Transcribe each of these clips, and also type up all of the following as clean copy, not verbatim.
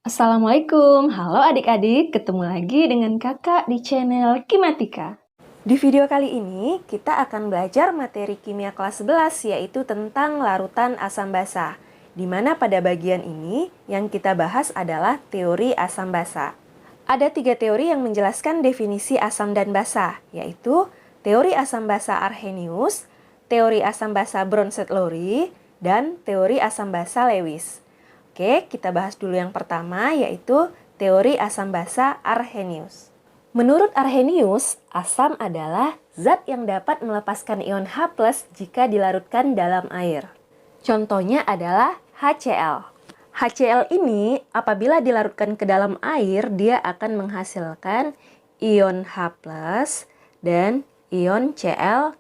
Assalamualaikum, halo adik-adik, ketemu lagi dengan kakak di channel Kimatika. Di video kali ini, kita akan belajar materi kimia kelas 11, yaitu tentang larutan asam basa. Di mana pada bagian ini, yang kita bahas adalah teori asam basa. Ada 3 teori yang menjelaskan definisi asam dan basa, yaitu teori asam basa Arrhenius, teori asam basa Bronsted-Lowry, dan teori asam basa Lewis. Oke, kita bahas dulu yang pertama, yaitu teori asam basa Arrhenius. Menurut Arrhenius, asam adalah zat yang dapat melepaskan ion H+ jika dilarutkan dalam air. Contohnya adalah HCl. HCl ini apabila dilarutkan ke dalam air, dia akan menghasilkan ion H+ dan ion Cl-.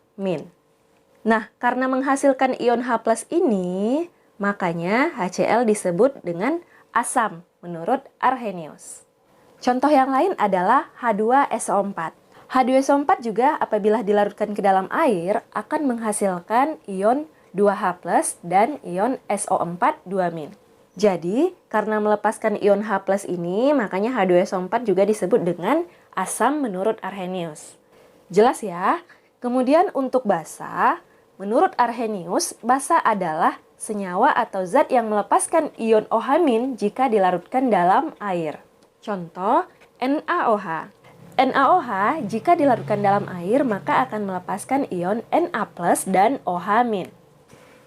Nah, karena menghasilkan ion H+ ini, makanya HCl disebut dengan asam menurut Arrhenius. Contoh yang lain adalah H2SO4. H2SO4 juga apabila dilarutkan ke dalam air akan menghasilkan ion 2H+ dan ion SO4 2-. Jadi, karena melepaskan ion H+ ini, makanya H2SO4 juga disebut dengan asam menurut Arrhenius. Jelas ya? Kemudian untuk basa, menurut Arrhenius, basa adalah senyawa atau zat yang melepaskan ion OH- jika dilarutkan dalam air. Contoh, NaOH. NaOH jika dilarutkan dalam air maka akan melepaskan ion Na+ dan OH-.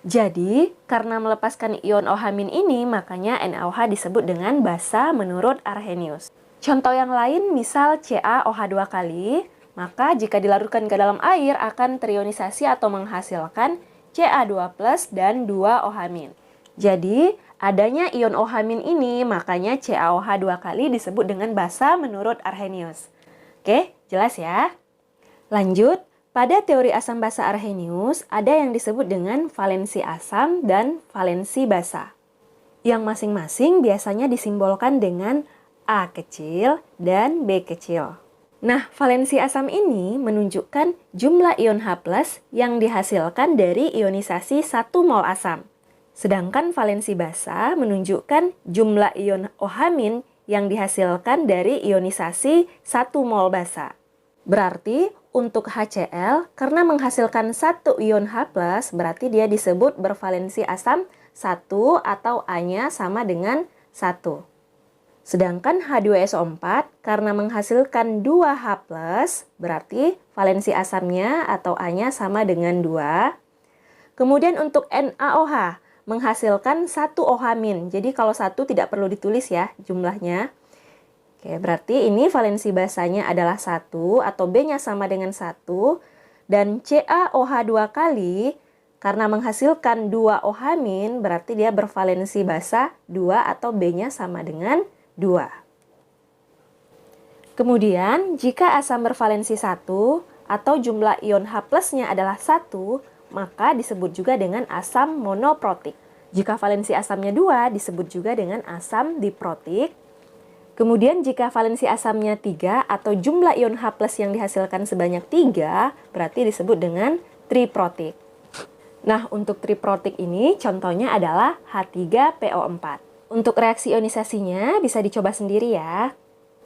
Jadi, karena melepaskan ion OH- ini, makanya NaOH disebut dengan basa menurut Arrhenius. Contoh yang lain, misal CaOH 2 kali, maka jika dilarutkan ke dalam air akan terionisasi atau menghasilkan Ca2+ dan 2OH-. Jadi, adanya ion OH- ini, makanya CaOH 2 kali disebut dengan basa menurut Arrhenius. Oke, jelas ya? Lanjut, pada teori asam basa Arrhenius, ada yang disebut dengan valensi asam dan valensi basa. Yang masing-masing biasanya disimbolkan dengan A kecil dan B kecil. Nah, valensi asam ini menunjukkan jumlah ion H+ yang dihasilkan dari ionisasi 1 mol asam. Sedangkan valensi basa menunjukkan jumlah ion OH- yang dihasilkan dari ionisasi 1 mol basa. Berarti untuk HCl, karena menghasilkan 1 ion H+, berarti dia disebut bervalensi asam 1 atau A-nya sama dengan 1. Sedangkan H2SO4 karena menghasilkan 2H+, berarti valensi asamnya atau A-nya sama dengan 2. Kemudian untuk NaOH menghasilkan 1 OH-. Jadi kalau 1 tidak perlu ditulis ya jumlahnya. Oke, berarti ini valensi basanya adalah 1 atau B-nya sama dengan 1. Dan CaOH 2 kali karena menghasilkan 2 OH- berarti dia bervalensi basa 2 atau B-nya sama dengan 2. Kemudian, jika asam bervalensi 1 atau jumlah ion H+-nya adalah 1, maka disebut juga dengan asam monoprotik. Jika valensi asamnya 2, disebut juga dengan asam diprotik. Kemudian, jika valensi asamnya 3 atau jumlah ion H+ yang dihasilkan sebanyak 3, berarti disebut dengan triprotik. Nah, untuk triprotik ini contohnya adalah H3PO4. Untuk reaksi ionisasinya bisa dicoba sendiri ya.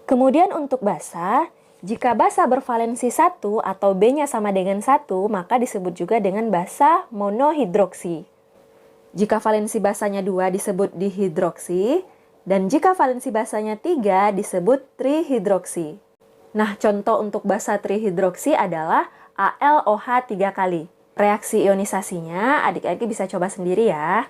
Kemudian untuk basa, jika basa bervalensi 1 atau B-nya sama dengan 1, maka disebut juga dengan basa monohidroksi. Jika valensi basanya 2 disebut dihidroksi, dan jika valensi basanya 3 disebut trihidroksi. Nah, contoh untuk basa trihidroksi adalah AlOH 3 kali. Reaksi ionisasinya adik-adik bisa coba sendiri ya.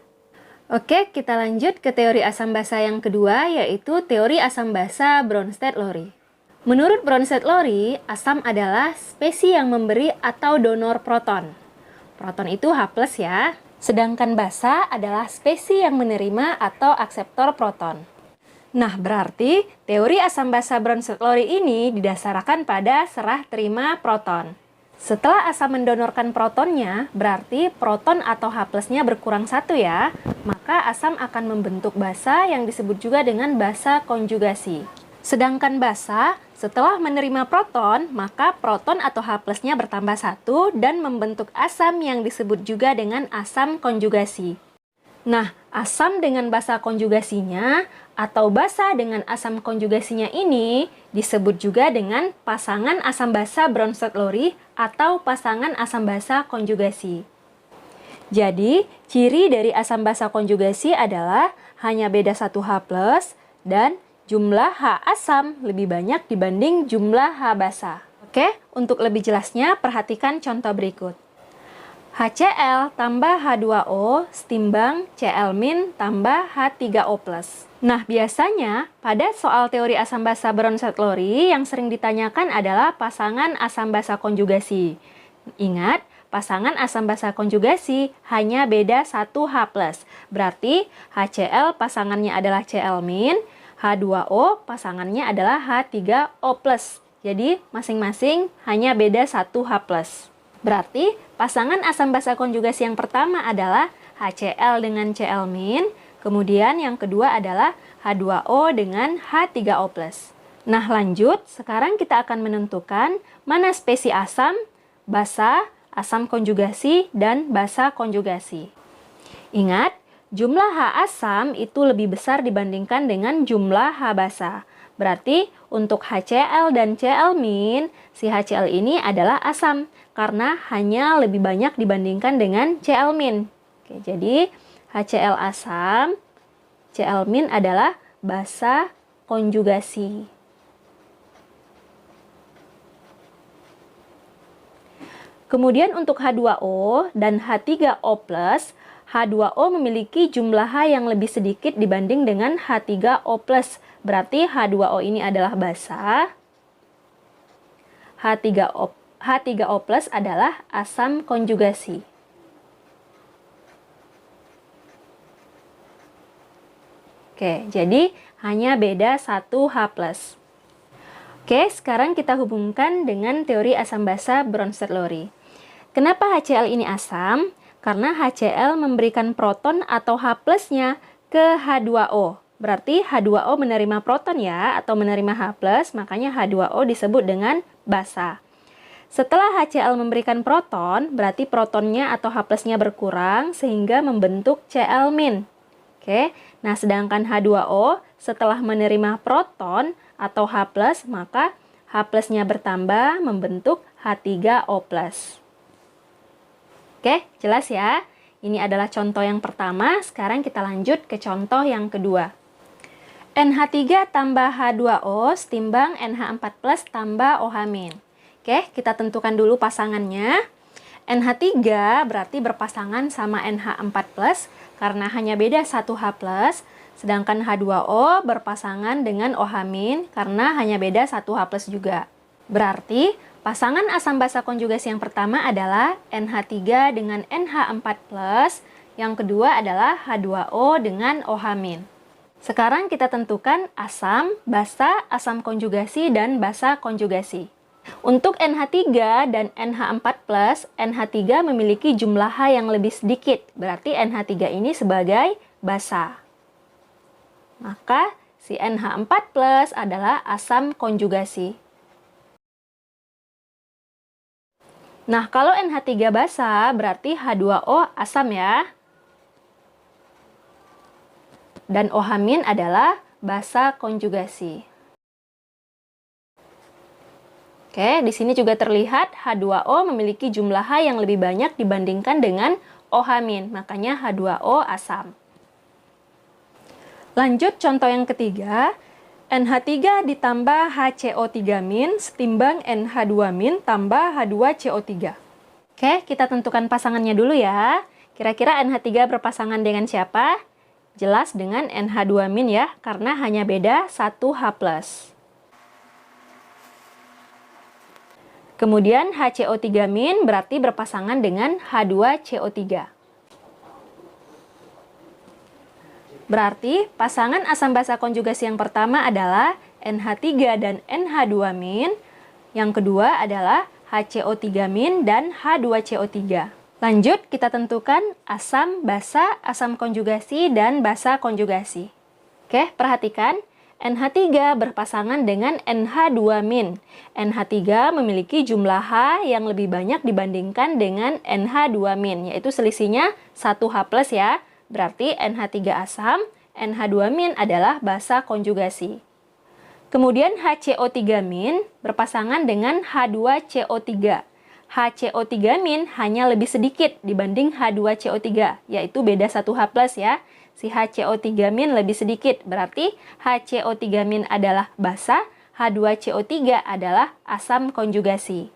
Oke, kita lanjut ke teori asam basa yang kedua, yaitu teori asam basa Bronsted-Lowry. Menurut Bronsted-Lowry, asam adalah spesies yang memberi atau donor proton. Proton itu H+ ya. Sedangkan basa adalah spesies yang menerima atau akseptor proton. Nah, berarti teori asam basa Bronsted-Lowry ini didasarkan pada serah terima proton. Setelah asam mendonorkan protonnya, berarti proton atau H+-nya berkurang 1 ya. Maka asam akan membentuk basa yang disebut juga dengan basa konjugasi. Sedangkan basa, setelah menerima proton, maka proton atau H+-nya bertambah 1 dan membentuk asam yang disebut juga dengan asam konjugasi. Nah, asam dengan basa konjugasinya atau basa dengan asam konjugasinya ini disebut juga dengan pasangan asam basa Bronsted-Lowry atau pasangan asam basa konjugasi. Jadi, ciri dari asam basa konjugasi adalah hanya beda 1H+ dan jumlah H asam lebih banyak dibanding jumlah H basa. Oke, untuk lebih jelasnya perhatikan contoh berikut. HCl tambah H2O setimbang Cl- tambah H3O+. Nah, biasanya pada soal teori asam basa Bronsted-Lowry yang sering ditanyakan adalah pasangan asam basa konjugasi. Ingat, pasangan asam basa konjugasi hanya beda 1H+. Berarti HCl pasangannya adalah Cl-, H2O pasangannya adalah H3O+. Jadi, masing-masing hanya beda 1H+. Berarti, pasangan asam basa konjugasi yang pertama adalah HCl dengan Cl-, kemudian yang kedua adalah H2O dengan H3O+. Nah, lanjut, sekarang kita akan menentukan mana spesies asam, basa, asam konjugasi, dan basa konjugasi. Ingat, jumlah H asam itu lebih besar dibandingkan dengan jumlah H basa. Berarti untuk HCl dan Cl-, si HCl ini adalah asam karena hanya lebih banyak dibandingkan dengan Cl-. Oke, jadi HCl asam, Cl- adalah basa konjugasi. Kemudian untuk H2O dan H3O+, H2O memiliki jumlah H yang lebih sedikit dibanding dengan H3O+. Berarti H2O ini adalah basa. H3O+ adalah asam konjugasi. Oke, jadi hanya beda 1H+. Oke, sekarang kita hubungkan dengan teori asam basa Bronsted-Lowry. Kenapa HCl ini asam? Karena HCl memberikan proton atau H+-nya ke H2O. Berarti H2O menerima proton ya, atau menerima H+, makanya H2O disebut dengan basa. Setelah HCl memberikan proton, berarti protonnya atau H+-nya berkurang sehingga membentuk Cl-. Oke, nah sedangkan H2O setelah menerima proton atau H+, maka H+-nya bertambah membentuk H3O+. Oke, jelas ya? Ini adalah contoh yang pertama, sekarang kita lanjut ke contoh yang kedua. NH3 tambah H2O setimbang NH4+ tambah OH-. Oke, kita tentukan dulu pasangannya. NH3 berarti berpasangan sama NH4+, karena hanya beda 1H+, sedangkan H2O berpasangan dengan OH- karena hanya beda 1H+ juga. Berarti, pasangan asam basa konjugasi yang pertama adalah NH3 dengan NH4+, yang kedua adalah H2O dengan OH-. Sekarang kita tentukan asam, basa, asam konjugasi, dan basa konjugasi. Untuk NH3 dan NH4+, NH3 memiliki jumlah H yang lebih sedikit, berarti NH3 ini sebagai basa. Maka si NH4+ adalah asam konjugasi. Nah, kalau NH3 basa, berarti H2O asam ya. Dan OH- adalah basa konjugasi. Oke, di sini juga terlihat H2O memiliki jumlah H yang lebih banyak dibandingkan dengan OH-, makanya H2O asam. Lanjut contoh yang ketiga, NH3 ditambah HCO3- setimbang NH2- tambah H2CO3. Oke, kita tentukan pasangannya dulu ya. Kira-kira NH3 berpasangan dengan siapa? Jelas dengan NH2- ya, karena hanya beda 1H+. Kemudian HCO3- berarti berpasangan dengan H2CO3. Berarti pasangan asam basa konjugasi yang pertama adalah NH3 dan NH2-, yang kedua adalah HCO3- dan H2CO3. Lanjut kita tentukan asam basa, asam konjugasi, dan basa konjugasi. Oke, perhatikan. NH3 berpasangan dengan NH2-. NH3 memiliki jumlah H yang lebih banyak dibandingkan dengan NH2-, yaitu selisihnya 1H+ ya. Berarti NH3 asam, NH2- adalah basa konjugasi. Kemudian HCO3- berpasangan dengan H2CO3. HCO3- hanya lebih sedikit dibanding H2CO3, yaitu beda 1H+ ya. Si HCO3- lebih sedikit, berarti HCO3- adalah basa, H2CO3 adalah asam konjugasi.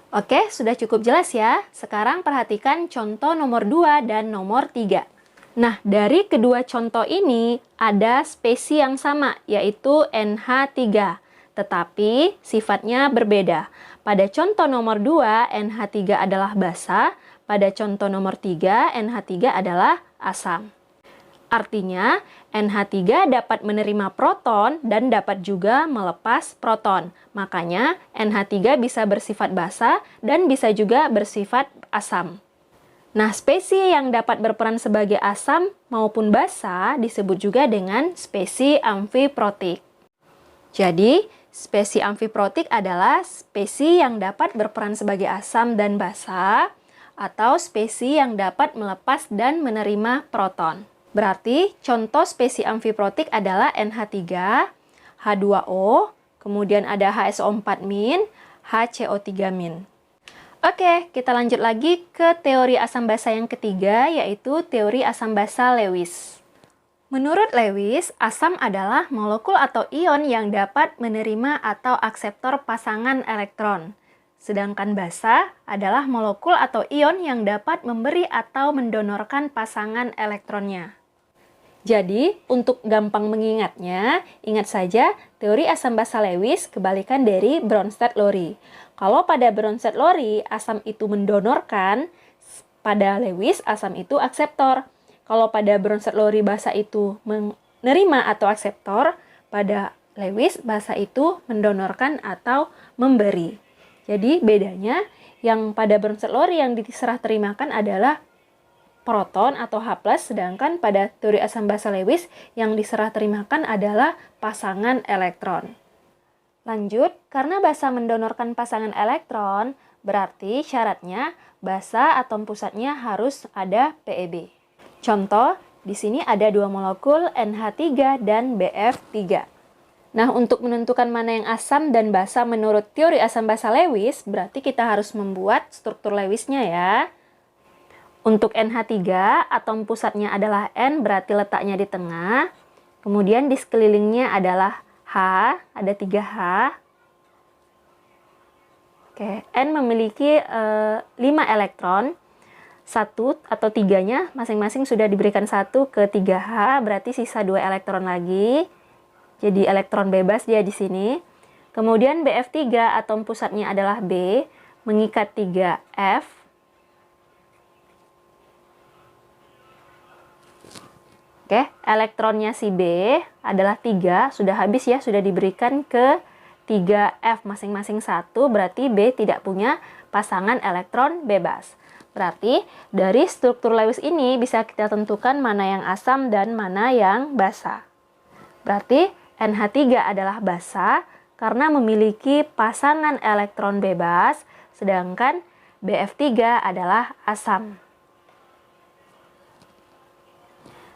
Oke, sudah cukup jelas ya. Sekarang perhatikan contoh nomor 2 dan nomor 3. Nah, dari kedua contoh ini ada spesi yang sama, yaitu NH3. Tetapi sifatnya berbeda. Pada contoh nomor 2, NH3 adalah basa. Pada contoh nomor 3, NH3 adalah asam. Artinya, NH3 dapat menerima proton dan dapat juga melepas proton. Makanya, NH3 bisa bersifat basa dan bisa juga bersifat asam. Nah, spesi yang dapat berperan sebagai asam maupun basa disebut juga dengan spesi amfiprotik. Jadi, spesi amfiprotik adalah spesi yang dapat berperan sebagai asam dan basa atau spesi yang dapat melepas dan menerima proton. Berarti contoh spesi amfiprotik adalah NH3, H2O, kemudian ada HSO4-, HCO3-. Oke, kita lanjut lagi ke teori asam basa yang ketiga, yaitu teori asam basa Lewis. Menurut Lewis, asam adalah molekul atau ion yang dapat menerima atau akseptor pasangan elektron. Sedangkan basa adalah molekul atau ion yang dapat memberi atau mendonorkan pasangan elektronnya. Jadi, untuk gampang mengingatnya, ingat saja teori asam basa Lewis kebalikan dari Bronsted-Lowry. Kalau pada Bronsted-Lowry, asam itu mendonorkan, pada Lewis, asam itu akseptor. Kalau pada Bronsted-Lowry, basa itu menerima atau akseptor, pada Lewis, basa itu mendonorkan atau memberi. Jadi, bedanya yang pada Bronsted-Lowry yang diserah terimakan adalah proton atau H+, sedangkan pada teori asam basa Lewis yang diserah terimakan adalah pasangan elektron. Lanjut, karena basa mendonorkan pasangan elektron, berarti syaratnya basa atom pusatnya harus ada PeB. Contoh, di sini ada dua molekul NH3 dan BF3. Nah, untuk menentukan mana yang asam dan basa menurut teori asam basa Lewis, berarti kita harus membuat struktur Lewisnya ya. Untuk NH3, atom pusatnya adalah N, berarti letaknya di tengah. Kemudian di sekelilingnya adalah H, ada 3H. Oke, N memiliki 5 elektron. 1 atau 3-nya masing-masing sudah diberikan 1 ke 3H, berarti sisa 2 elektron lagi. Jadi elektron bebas dia di sini. Kemudian BF3, atom pusatnya adalah B, mengikat 3F. Oke, elektronnya si B adalah 3, sudah habis ya, sudah diberikan ke 3F masing-masing 1, berarti B tidak punya pasangan elektron bebas. Berarti dari struktur Lewis ini bisa kita tentukan mana yang asam dan mana yang basa. Berarti NH3 adalah basa karena memiliki pasangan elektron bebas, sedangkan BF3 adalah asam.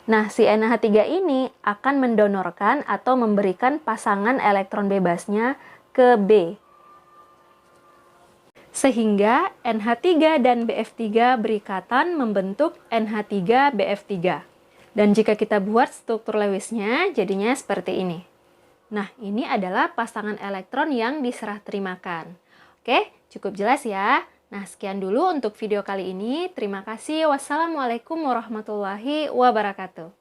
Nah, si NH3 ini akan mendonorkan atau memberikan pasangan elektron bebasnya ke B. Sehingga NH3 dan BF3 berikatan membentuk NH3BF3. Dan jika kita buat struktur Lewisnya, jadinya seperti ini. Nah, ini adalah pasangan elektron yang diserah terimakan. Oke, cukup jelas ya? Nah, sekian dulu untuk video kali ini. Terima kasih. Wassalamualaikum warahmatullahi wabarakatuh.